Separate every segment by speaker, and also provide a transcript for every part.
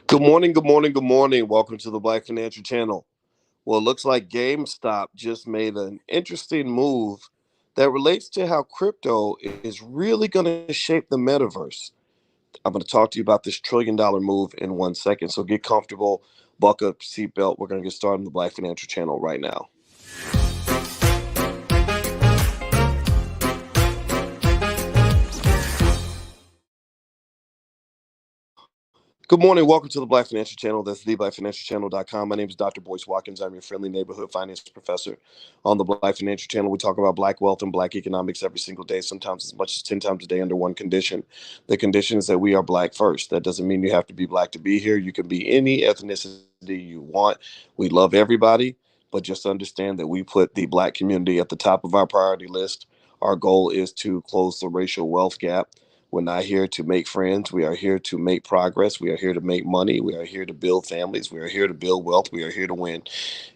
Speaker 1: Good morning, good morning, good morning. Welcome to the Black Financial Channel. Well, it looks like GameStop just made an interesting move that relates to how crypto is really going to shape the metaverse. I'm going to talk to you about this $1 trillion move in 1 second. So get comfortable, buckle up, seatbelt. We're going to get started on the Black Financial Channel right now. Good morning. Welcome to the Black Financial Channel. That's theblackfinancialchannel.com. My name is Dr. Boyce Watkins. I'm your friendly neighborhood finance professor. On the Black Financial Channel, we talk about black wealth and black economics every single day, sometimes as much as 10 times a day under one condition. The condition is that we are black first. That doesn't mean you have to be black to be here. You can be any ethnicity you want. We love everybody, but just understand that we put the black community at the top of our priority list. Our goal is to close the racial wealth gap. We're not here to make friends. We are here to make progress. We are here to make money. We are here to build families. We are here to build wealth. We are here to win.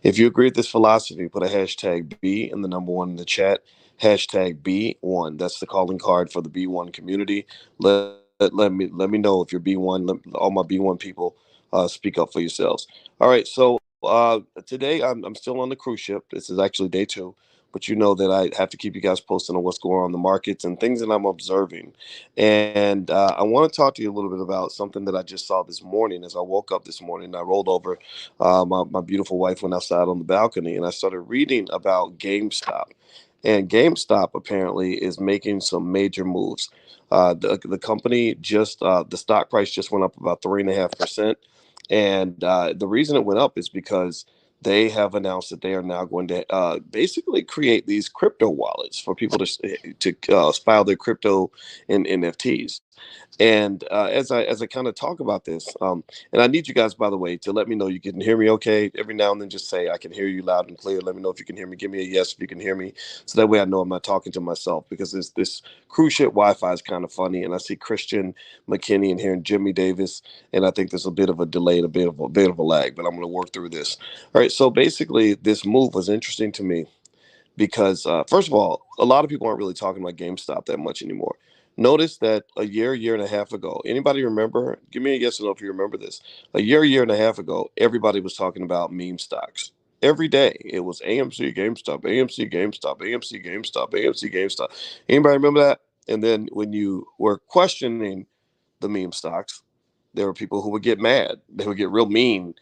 Speaker 1: If you agree with this philosophy, put a hashtag B and the number one in the chat. Hashtag B1. That's the calling card for the B1 community. Let me know if you're B1. All my B1 people, speak up for yourselves. All right. So today I'm still on the cruise ship. This is actually day two, but you know that I have to keep you guys posted on what's going on in the markets and things that I'm observing. And I want to talk to you a little bit about something that I just saw this morning. As I woke up this morning, I rolled over. My beautiful wife went outside on the balcony, and I started reading about GameStop. And GameStop apparently is making some major moves. The company just the stock price just went up about 3.5%, and the reason it went up is because they have announced that they are now going to basically create these crypto wallets for people to file their crypto in NFTs. And as I kind of talk about this, and I need you guys, by the way, to let me know you can hear me okay. Every now and then, just say I can hear you loud and clear. Let me know if you can hear me. Give me a yes if you can hear me, so that way I know I'm not talking to myself. Because this cruise ship Wi-Fi is kind of funny, and I see Christian McKinney in here and Jimmy Davis, and I think there's a bit of a delay, and a bit of a lag, but I'm going to work through this. All right. So basically, this move was interesting to me because first of all, a lot of people aren't really talking about GameStop that much anymore. Notice that a year and a half ago, anybody remember? Give me a yes or no if you remember this. A year and a half ago, everybody was talking about meme stocks. Every day it was AMC, GameStop, AMC, GameStop, AMC, GameStop, AMC, GameStop. Anybody remember that? And then when you were questioning the meme stocks, there were people who would get mad. They would get real mean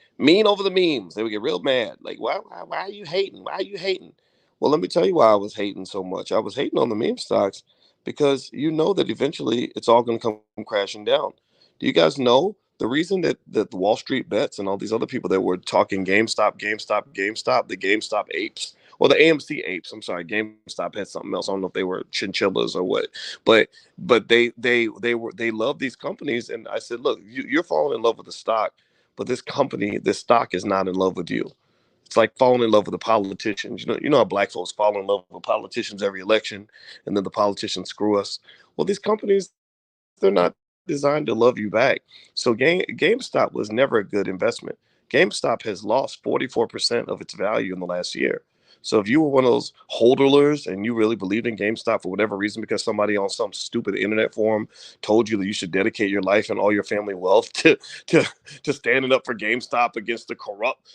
Speaker 1: over the memes. They would get real mad. Like, why are you hating? Why are you hating? Well, let me tell you why I was hating so much. I was hating on the meme stocks because you know that eventually it's all going to come crashing down. Do you guys know the reason that the Wall Street bets and all these other people that were talking GameStop, GameStop, GameStop, the GameStop apes, or the AMC apes? I'm sorry, GameStop had something else. I don't know if they were chinchillas or what, but they love these companies. And I said, look, you're falling in love with the stock, but this stock is not in love with you. It's like falling in love with the politicians. You know how black folks fall in love with politicians every election, and then the politicians screw us. Well, these companies, they're not designed to love you back. So GameStop was never a good investment. GameStop has lost 44% of its value in the last year. So if you were one of those hodlers and you really believed in GameStop for whatever reason, because somebody on some stupid internet forum told you that you should dedicate your life and all your family wealth to to standing up for GameStop against the corrupt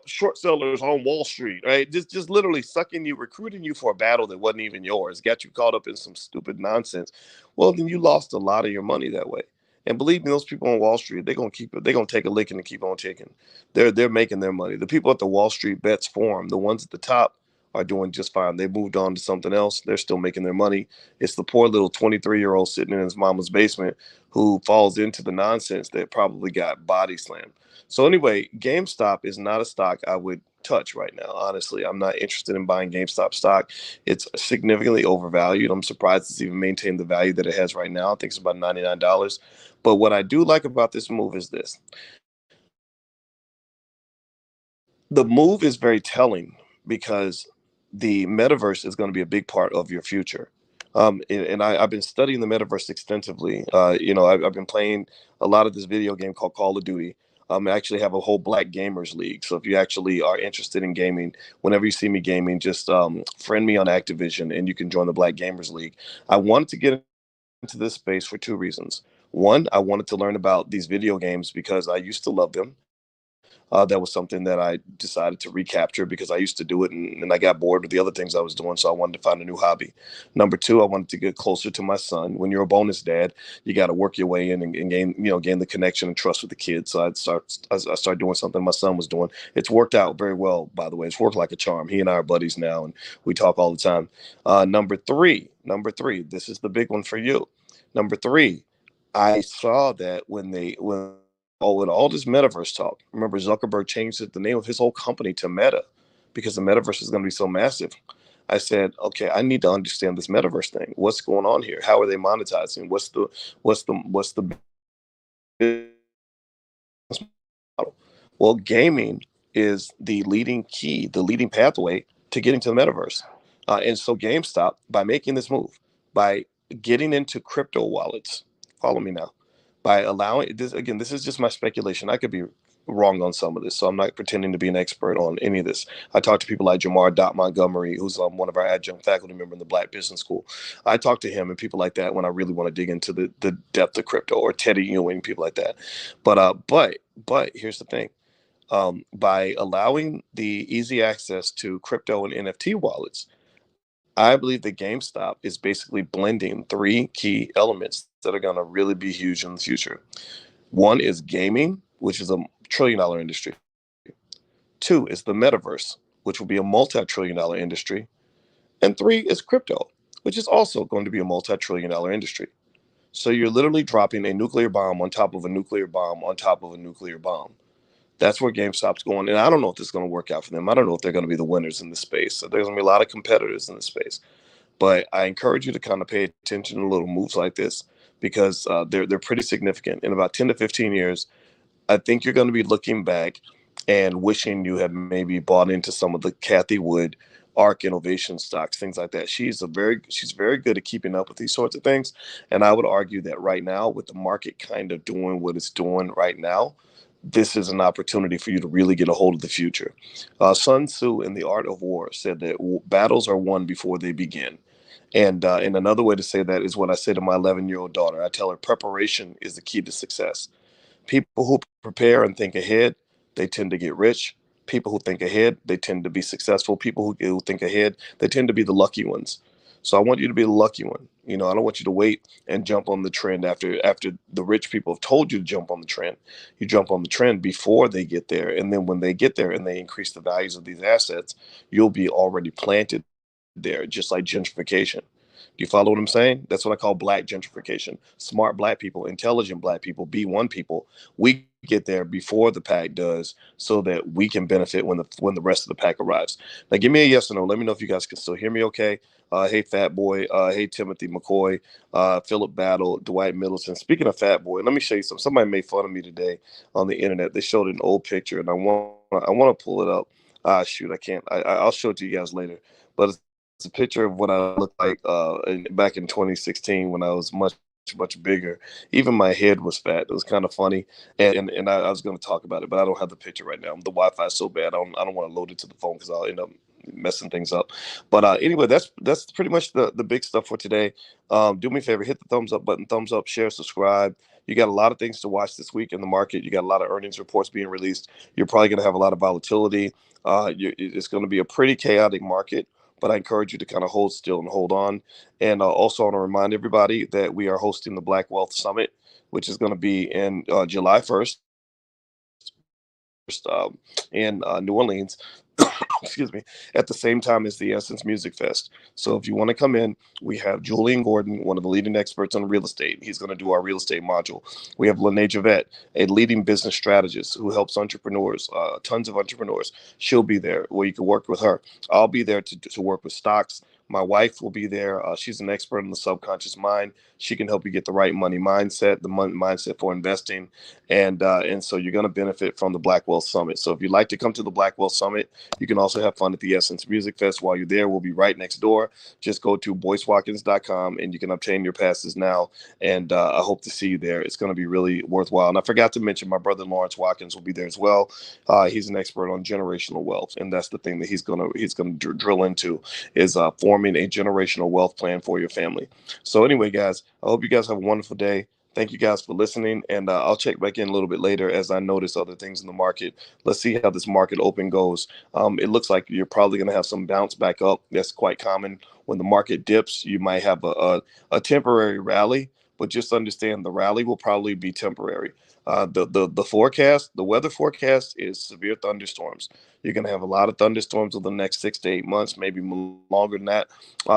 Speaker 1: short sellers on Wall Street, right? Just literally sucking you, recruiting you for a battle that wasn't even yours, got you caught up in some stupid nonsense. Well, then you lost a lot of your money that way. And believe me, those people on Wall Street, they're gonna keep it. They're gonna take a licking and keep on ticking. They're making their money. The people at the Wall Street Bets Forum, the ones at the top, are doing just fine. They moved on to something else. They're still making their money. It's the poor little 23-year-old sitting in his mama's basement who falls into the nonsense that probably got body slammed. So anyway, GameStop is not a stock I would touch right now. Honestly, I'm not interested in buying GameStop stock. It's significantly overvalued. I'm surprised it's even maintained the value that it has right now. I think it's about $99. But what I do like about this move is this. The move is very telling because the metaverse is going to be a big part of your future. I've been studying the metaverse extensively. I've been playing a lot of this video game called Call of Duty. I actually have a whole Black Gamers League. So if you actually are interested in gaming, whenever you see me gaming, just friend me on Activision and you can join the Black Gamers League. I wanted to get into this space for two reasons. One, I wanted to learn about these video games because I used to love them. That was something that I decided to recapture because I used to do it, and I got bored with the other things I was doing. So I wanted to find a new hobby. Number two, I wanted to get closer to my son. When you're a bonus dad, you got to work your way in and gain, gain the connection and trust with the kids. So I started doing something my son was doing. It's worked out very well, by the way. It's worked like a charm. He and I are buddies now, and we talk all the time. Number three, this is the big one for you. Number three, I saw that when all this metaverse talk, remember Zuckerberg changed the name of his whole company to Meta because the metaverse is going to be so massive. I said, okay, I need to understand this metaverse thing. What's going on here? How are they monetizing? What's the model? Well, gaming is the leading key, the leading pathway to getting to the metaverse. And so GameStop, by making this move, by getting into crypto wallets, follow me now, by allowing this, again, this is just my speculation. I could be wrong on some of this, so I'm not pretending to be an expert on any of this. I talked to people like Jamar Dot Montgomery, who's one of our adjunct faculty member in the Black Business School. I talk to him and people like that when I really want to dig into the depth of crypto, or Teddy Ewing, people like that. But here's the thing. By allowing the easy access to crypto and NFT wallets, I believe that GameStop is basically blending three key elements that are going to really be huge in the future. One is gaming, which is a $1 trillion industry. Two is the metaverse, which will be a multi-trillion-dollar industry. And three is crypto, which is also going to be a multi-trillion-dollar industry. So you're literally dropping a nuclear bomb on top of a nuclear bomb on top of a nuclear bomb. That's where GameStop's going. And I don't know if this is going to work out for them. I don't know if they're going to be the winners in this space. So there's going to be a lot of competitors in this space. But I encourage you to kind of pay attention to little moves like this because they're pretty significant. In about 10 to 15 years, I think you're going to be looking back and wishing you had maybe bought into some of the Kathy Wood ARC innovation stocks, things like that. She's very good at keeping up with these sorts of things. And I would argue that right now, with the market kind of doing what it's doing right now, this is an opportunity for you to really get a hold of the future. Sun Tzu in The Art of War said that battles are won before they begin. And another way to say that is what I say to my 11-year-old daughter. I tell her preparation is the key to success. People who prepare and think ahead, they tend to get rich. People who think ahead, they tend to be successful. People who think ahead, they tend to be the lucky ones. So I want you to be the lucky one. I don't want you to wait and jump on the trend after the rich people have told you to jump on the trend. You jump on the trend before they get there, and then when they get there and they increase the values of these assets, you'll be already planted there, just like gentrification. Do you follow what I'm saying? That's what I call black gentrification. Smart black people, intelligent black people, B1 people. We get there before the pack does, so that we can benefit when the rest of the pack arrives. Now, give me a yes or no. Let me know if you guys can still hear me. Okay. Hey, Fat Boy. Hey, Timothy McCoy. Philip Battle. Dwight Middleton. Speaking of Fat Boy, let me show you something. Somebody made fun of me today on the internet. They showed an old picture, and I want to pull it up. Shoot, I can't. I'll show it to you guys later. But it's a picture of what I looked like back in 2016 when I was much bigger. Even my head was fat. It was kind of funny, and I was going to talk about it, but I don't have the picture right now. The Wi-Fi is so bad. I don't want to load it to the phone because I'll end up messing things up. But anyway, that's pretty much the big stuff for today. Do me a favor, hit the thumbs up button, thumbs up, share, subscribe. You got a lot of things to watch this week in the market. You got a lot of earnings reports being released. You're probably going to have a lot of volatility. It's going to be a pretty chaotic market, but I encourage you to kind of hold still and hold on. And also, I want to remind everybody that we are hosting the Black Wealth Summit, which is going to be in July 1st in New Orleans. Excuse me, at the same time as the Essence Music Fest. So if you want to come in, we have Julian Gordon, one of the leading experts on real estate. He's going to do our real estate module. We have Lene Javette, a leading business strategist who helps entrepreneurs, tons of entrepreneurs. She'll be there where you can work with her. I'll be there to work with stocks. My wife will be there. She's an expert in the subconscious mind. She can help you get the right money mindset, the money mindset for investing. And so you're going to benefit from the Black Wealth Summit. So if you'd like to come to the Black Wealth Summit, you can also have fun at the Essence Music Fest. While you're there, we'll be right next door. Just go to boycewatkins.com and you can obtain your passes now. And I hope to see you there. It's going to be really worthwhile. And I forgot to mention my brother Lawrence Watkins will be there as well. He's an expert on generational wealth, and that's the thing that he's going to drill into is forming a generational wealth plan for your family. So anyway, guys, I hope you guys have a wonderful day. Thank you guys for listening, and I'll check back in a little bit later as I notice other things in the market. Let's see how this market open goes. It looks like you're probably going to have some bounce back up. That's quite common. When the market dips, you might have a temporary rally, but just understand the rally will probably be temporary. The forecast, the weather forecast is severe thunderstorms. You're going to have a lot of thunderstorms over the next 6 to 8 months, maybe longer than that,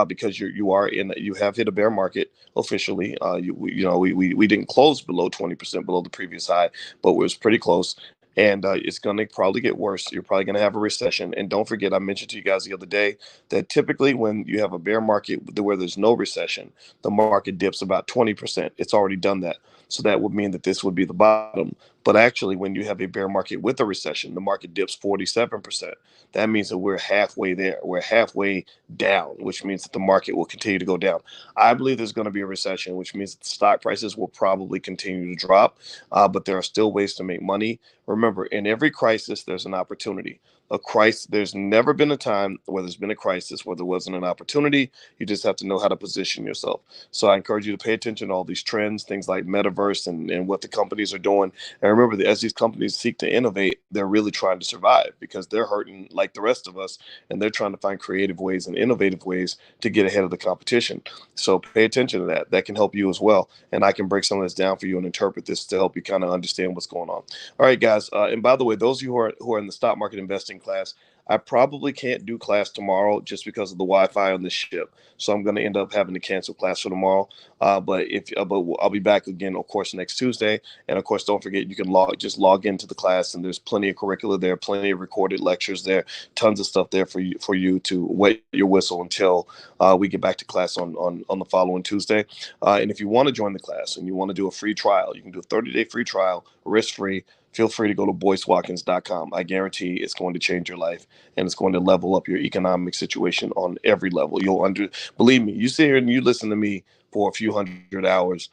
Speaker 1: because you have hit a bear market officially. We didn't close below 20% below the previous high, but it was pretty close. And it's going to probably get worse. You're probably going to have a recession. And don't forget, I mentioned to you guys the other day that typically when you have a bear market where there's no recession, the market dips about 20%. It's already done that. So that would mean that this would be the bottom. But actually, when you have a bear market with a recession, the market dips 47%. That means that we're halfway there. We're halfway down, which means that the market will continue to go down. I believe there's going to be a recession, which means that stock prices will probably continue to drop, but there are still ways to make money. Remember, in every crisis, there's an opportunity. A crisis. There's never been a time where there's been a crisis where there wasn't an opportunity. You just have to know how to position yourself. So I encourage you to pay attention to all these trends, things like metaverse and what the companies are doing. And remember that as these companies seek to innovate, they're really trying to survive because they're hurting like the rest of us, and they're trying to find creative ways and innovative ways to get ahead of the competition. So pay attention to that. That can help you as well. And I can break some of this down for you and interpret this to help you kind of understand what's going on. All right, guys. And by the way, those of you who are in the stock market investing class, I probably can't do class tomorrow just because of the Wi-Fi on the ship. So I'm going to end up having to cancel class for tomorrow. But I'll be back again, of course, next Tuesday. And of course, don't forget you can log into the class, and there's plenty of curricula there, plenty of recorded lectures there, tons of stuff there for you to wet your whistle until we get back to class on the following Tuesday. And if you want to join the class and you want to do a free trial, you can do a 30-day free trial, risk free. Feel free to go to boycewatkins.com. I guarantee it's going to change your life, and it's going to level up your economic situation on every level. Believe me, you sit here and you listen to me for a few hundred hours.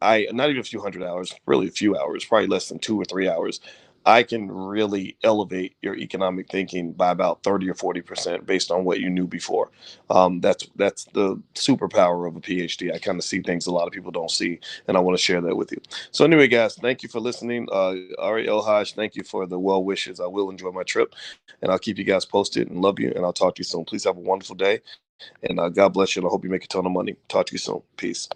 Speaker 1: Not even a few hundred hours, really a few hours, probably less than 2 or 3 hours. I can really elevate your economic thinking by about 30 or 40% based on what you knew before. That's the superpower of a PhD. I kind of see things a lot of people don't see, and I want to share that with you. So anyway, guys, thank you for listening. Ari Elhaj, thank you for the well wishes. I will enjoy my trip, and I'll keep you guys posted and love you, and I'll talk to you soon. Please have a wonderful day, and God bless you, and I hope you make a ton of money. Talk to you soon. Peace.